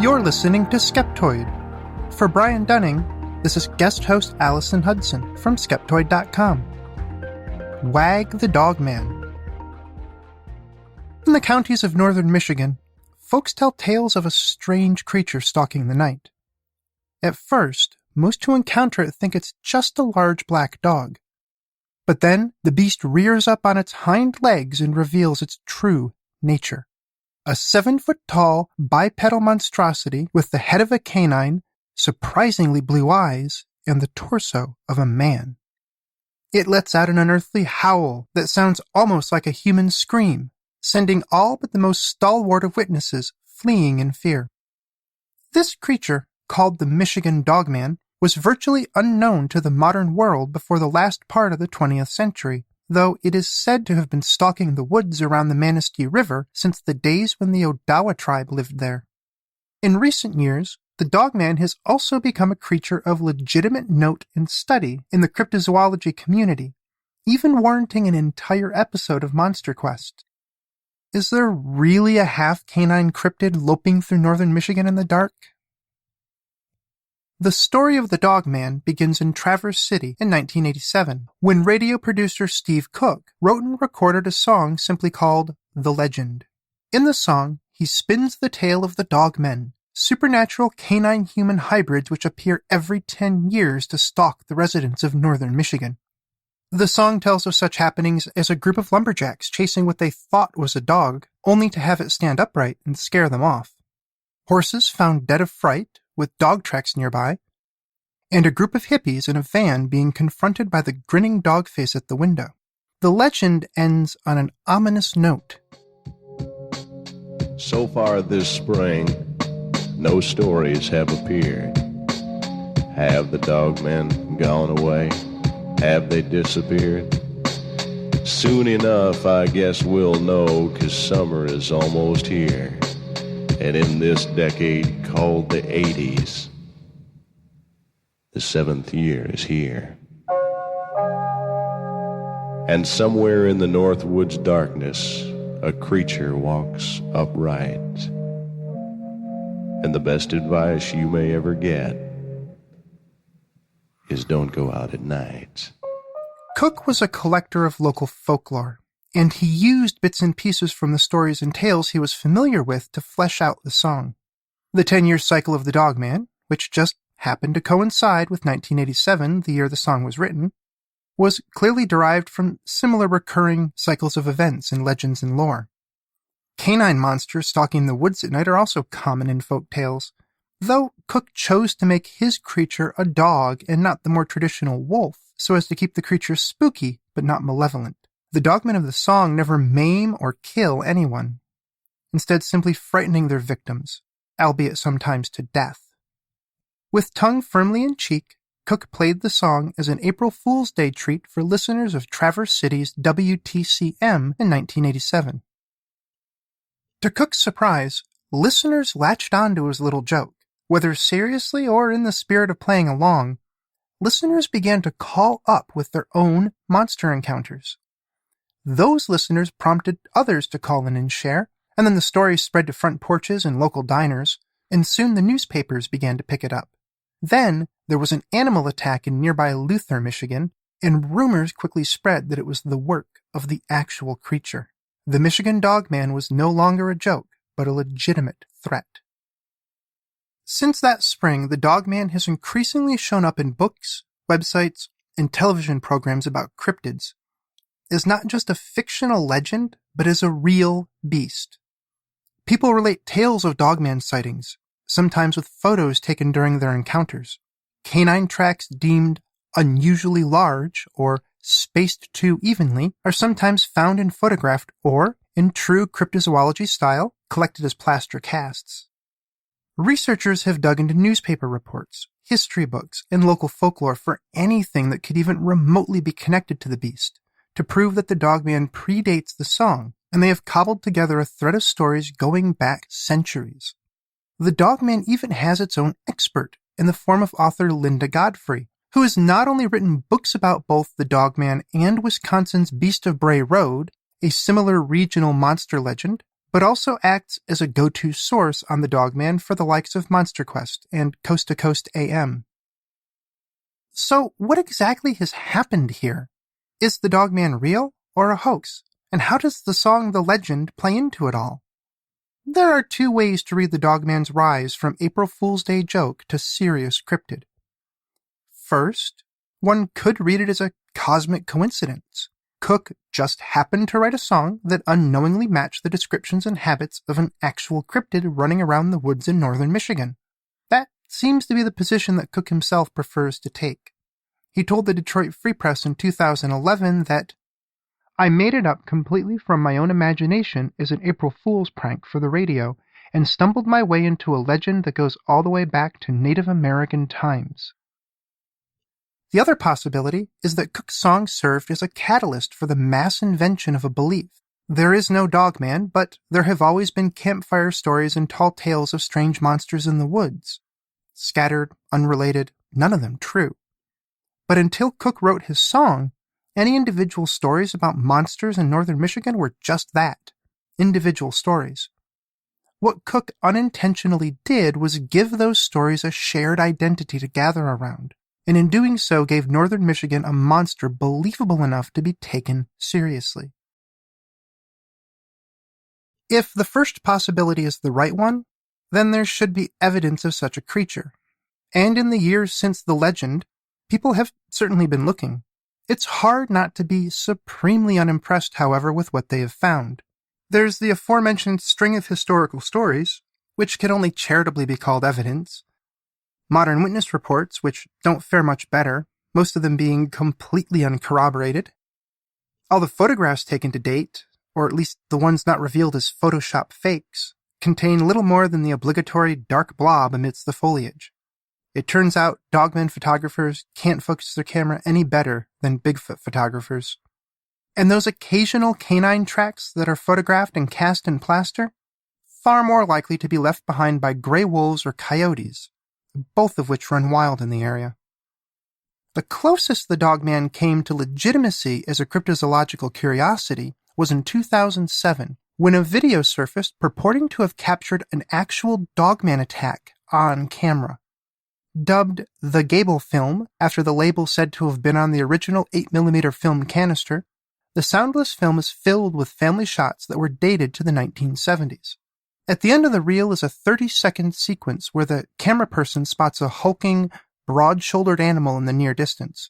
You're listening to Skeptoid. For Brian Dunning, this is guest host Allison Hudson from Skeptoid.com. Wag the Dogman. In the counties of northern Michigan, folks tell tales of a strange creature stalking the night. At first, most who encounter it think it's just a large black dog. But then, the beast rears up on its hind legs and reveals its true nature. A 7-foot-tall, bipedal monstrosity with the head of a canine, surprisingly blue eyes, and the torso of a man. It lets out an unearthly howl that sounds almost like a human scream, sending all but the most stalwart of witnesses fleeing in fear. This creature, called the Michigan Dogman, was virtually unknown to the modern world before the last part of the 20th century, though it is said to have been stalking the woods around the Manistee River since the days when the Odawa tribe lived there. In recent years, the Dogman has also become a creature of legitimate note and study in the cryptozoology community, even warranting an entire episode of Monster Quest. Is there really a half-canine cryptid loping through northern Michigan in the dark? The story of the Dogman begins in Traverse City in 1987, when radio producer Steve Cook wrote and recorded a song simply called The Legend. In the song, he spins the tale of the Dogmen, supernatural canine-human hybrids which appear every 10 years to stalk the residents of northern Michigan. The song tells of such happenings as a group of lumberjacks chasing what they thought was a dog, only to have it stand upright and scare them off. Horses found dead of fright, with dog tracks nearby, and a group of hippies in a van being confronted by the grinning dog face at the window. The legend ends on an ominous note. So far this spring, no stories have appeared. Have the dogmen gone away? Have they disappeared? Soon enough, I guess we'll know, 'cause summer is almost here. And in this decade called the 80s, the 7th year is here. And somewhere in the Northwoods darkness, a creature walks upright. And the best advice you may ever get is don't go out at night. Cook was a collector of local folklore, and he used bits and pieces from the stories and tales he was familiar with to flesh out the song. The 10-year cycle of the Dogman, which just happened to coincide with 1987, the year the song was written, was clearly derived from similar recurring cycles of events in legends and lore. Canine monsters stalking the woods at night are also common in folk tales, though Cook chose to make his creature a dog and not the more traditional wolf, so as to keep the creature spooky but not malevolent. The dogmen of the song never maim or kill anyone, instead simply frightening their victims, albeit sometimes to death. With tongue firmly in cheek, Cook played the song as an April Fool's Day treat for listeners of Traverse City's WTCM in 1987. To Cook's surprise, listeners latched onto his little joke. Whether seriously or in the spirit of playing along, listeners began to call up with their own monster encounters. Those listeners prompted others to call in and share, and then the story spread to front porches and local diners, and soon the newspapers began to pick it up. Then there was an animal attack in nearby Luther, Michigan, and rumors quickly spread that it was the work of the actual creature. The Michigan Dogman was no longer a joke, but a legitimate threat. Since that spring, the Dogman has increasingly shown up in books, websites, and television programs about cryptids, is not just a fictional legend, but is a real beast. People relate tales of Dogman sightings, sometimes with photos taken during their encounters. Canine tracks deemed unusually large or spaced too evenly are sometimes found and photographed or, in true cryptozoology style, collected as plaster casts. Researchers have dug into newspaper reports, history books, and local folklore for anything that could even remotely be connected to the beast, to prove that the Dogman predates the song, and they have cobbled together a thread of stories going back centuries. The Dogman even has its own expert in the form of author Linda Godfrey, who has not only written books about both the Dogman and Wisconsin's Beast of Bray Road, a similar regional monster legend, but also acts as a go-to source on the Dogman for the likes of Monster Quest and Coast to Coast AM. So what exactly has happened here? Is the Dogman real or a hoax? And how does the song The Legend play into it all? There are two ways to read the Dogman's rise from April Fool's Day joke to serious cryptid. First, one could read it as a cosmic coincidence. Cook just happened to write a song that unknowingly matched the descriptions and habits of an actual cryptid running around the woods in northern Michigan. That seems to be the position that Cook himself prefers to take. He told the Detroit Free Press in 2011 that, "I made it up completely from my own imagination as an April Fool's prank for the radio and stumbled my way into a legend that goes all the way back to Native American times." The other possibility is that Cook's song served as a catalyst for the mass invention of a belief. There is no Dogman, but there have always been campfire stories and tall tales of strange monsters in the woods. Scattered, unrelated, none of them true. But until Cook wrote his song, any individual stories about monsters in northern Michigan were just that, individual stories. What Cook unintentionally did was give those stories a shared identity to gather around, and in doing so gave northern Michigan a monster believable enough to be taken seriously. If the first possibility is the right one, then there should be evidence of such a creature. And in the years since the legend, people have certainly been looking. It's hard not to be supremely unimpressed, however, with what they have found. There's the aforementioned string of historical stories, which can only charitably be called evidence. Modern witness reports, which don't fare much better, most of them being completely uncorroborated. All the photographs taken to date, or at least the ones not revealed as Photoshop fakes, contain little more than the obligatory dark blob amidst the foliage. It turns out Dogman photographers can't focus their camera any better than Bigfoot photographers. And those occasional canine tracks that are photographed and cast in plaster, far more likely to be left behind by gray wolves or coyotes, both of which run wild in the area. The closest the Dogman came to legitimacy as a cryptozoological curiosity was in 2007, when a video surfaced purporting to have captured an actual Dogman attack on camera. Dubbed the Gable film, after the label said to have been on the original 8mm film canister, the soundless film is filled with family shots that were dated to the 1970s. At the end of the reel is a 30-second sequence where the camera person spots a hulking, broad-shouldered animal in the near distance.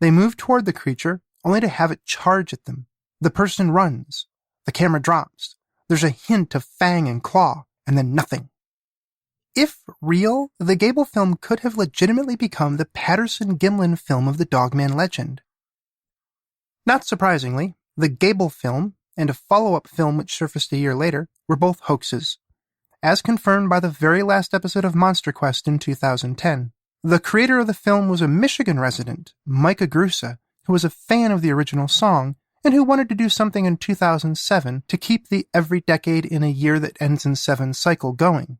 They move toward the creature, only to have it charge at them. The person runs. The camera drops. There's a hint of fang and claw, and then nothing. If real, the Gable film could have legitimately become the Patterson-Gimlin film of the Dogman legend. Not surprisingly, the Gable film and a follow-up film which surfaced a year later were both hoaxes, as confirmed by the very last episode of Monster Quest in 2010. The creator of the film was a Michigan resident, Micah Grusa, who was a fan of the original song and who wanted to do something in 2007 to keep the every decade in a year that ends in 7 cycle going.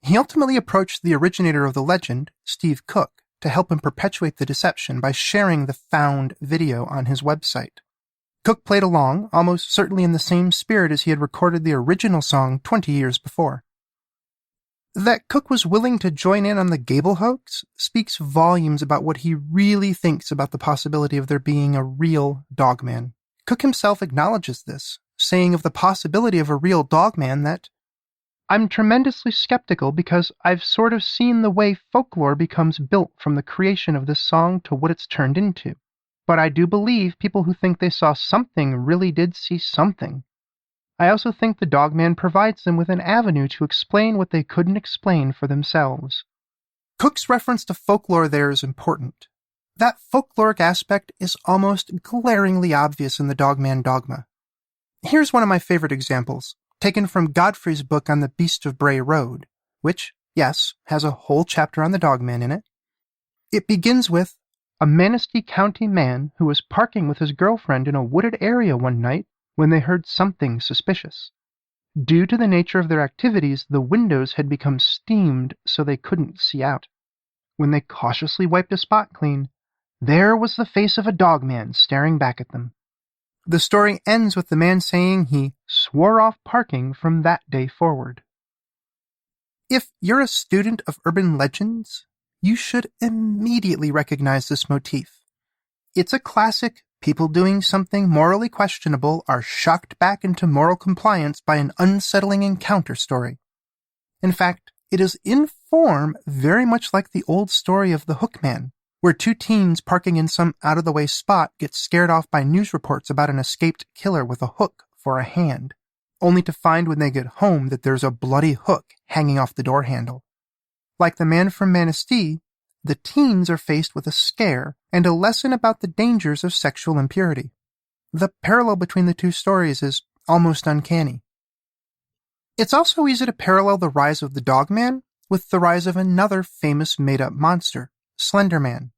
He ultimately approached the originator of the legend, Steve Cook, to help him perpetuate the deception by sharing the found video on his website. Cook played along, almost certainly in the same spirit as he had recorded the original song 20 years before. That Cook was willing to join in on the Gable hoax speaks volumes about what he really thinks about the possibility of there being a real Dogman. Cook himself acknowledges this, saying of the possibility of a real Dogman that, "I'm tremendously skeptical because I've sort of seen the way folklore becomes built from the creation of this song to what it's turned into. But I do believe people who think they saw something really did see something. I also think the Dogman provides them with an avenue to explain what they couldn't explain for themselves." Cook's reference to folklore there is important. That folkloric aspect is almost glaringly obvious in the Dogman dogma. Here's one of my favorite examples, taken from Godfrey's book on the Beast of Bray Road, which, yes, has a whole chapter on the Dogman in it. It begins with, "A Manistee County man who was parking with his girlfriend in a wooded area one night when they heard something suspicious. Due to the nature of their activities, the windows had become steamed so they couldn't see out. When they cautiously wiped a spot clean, there was the face of a Dogman staring back at them. The story ends with the man saying he swore off parking from that day forward. If you're a student of urban legends, you should immediately recognize this motif. It's a classic, people doing something morally questionable are shocked back into moral compliance by an unsettling encounter story. In fact, it is in form very much like the old story of the Hook Man, where two teens parking in some out-of-the-way spot get scared off by news reports about an escaped killer with a hook for a hand, only to find when they get home that there's a bloody hook hanging off the door handle. Like the man from Manistee, the teens are faced with a scare and a lesson about the dangers of sexual impurity. The parallel between the two stories is almost uncanny. It's also easy to parallel the rise of the Dogman with the rise of another famous made-up monster, Slender Man.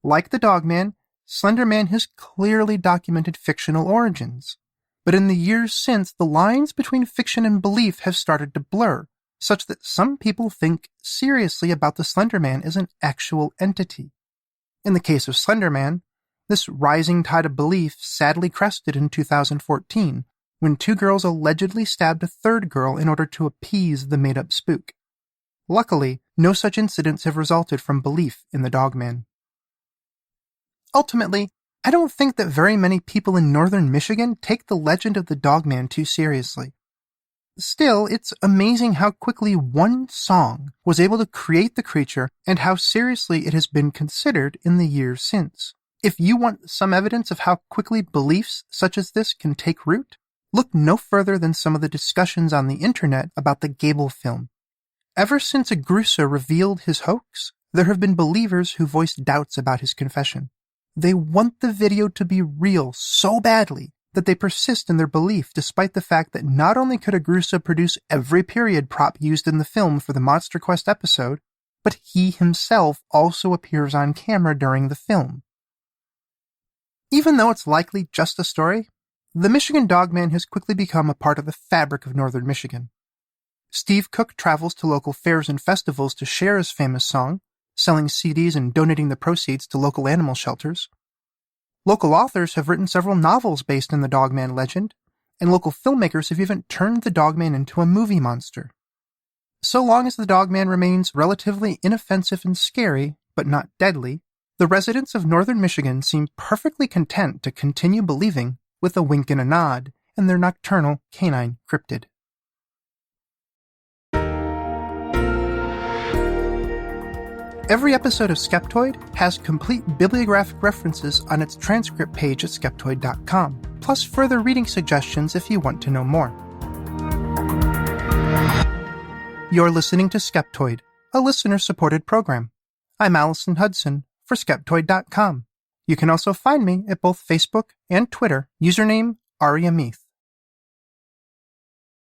Like the Dogman, Slender Man has clearly documented fictional origins. But in the years since, the lines between fiction and belief have started to blur, such that some people think seriously about the Slender Man as an actual entity. In the case of Slender Man, this rising tide of belief sadly crested in 2014, when two girls allegedly stabbed a third girl in order to appease the made-up spook. Luckily, no such incidents have resulted from belief in the Dogman. Ultimately, I don't think that very many people in northern Michigan take the legend of the Dogman too seriously. Still, it's amazing how quickly one song was able to create the creature and how seriously it has been considered in the years since. If you want some evidence of how quickly beliefs such as this can take root, look no further than some of the discussions on the internet about the Gable film. Ever since Agrusa revealed his hoax, there have been believers who voiced doubts about his confession. They want the video to be real so badly that they persist in their belief despite the fact that not only could Agrusa produce every period prop used in the film for the Monster Quest episode, but he himself also appears on camera during the film. Even though it's likely just a story, the Michigan Dogman has quickly become a part of the fabric of northern Michigan. Steve Cook travels to local fairs and festivals to share his famous song, selling CDs and donating the proceeds to local animal shelters. Local authors have written several novels based on the Dogman legend, and local filmmakers have even turned the Dogman into a movie monster. So long as the Dogman remains relatively inoffensive and scary, but not deadly, the residents of northern Michigan seem perfectly content to continue believing, with a wink and a nod, in their nocturnal canine cryptid. Every episode of Skeptoid has complete bibliographic references on its transcript page at skeptoid.com, plus further reading suggestions if you want to know more. You're listening to Skeptoid, a listener-supported program. I'm Allison Hudson for Skeptoid.com. You can also find me at both Facebook and Twitter, username Aria Meath.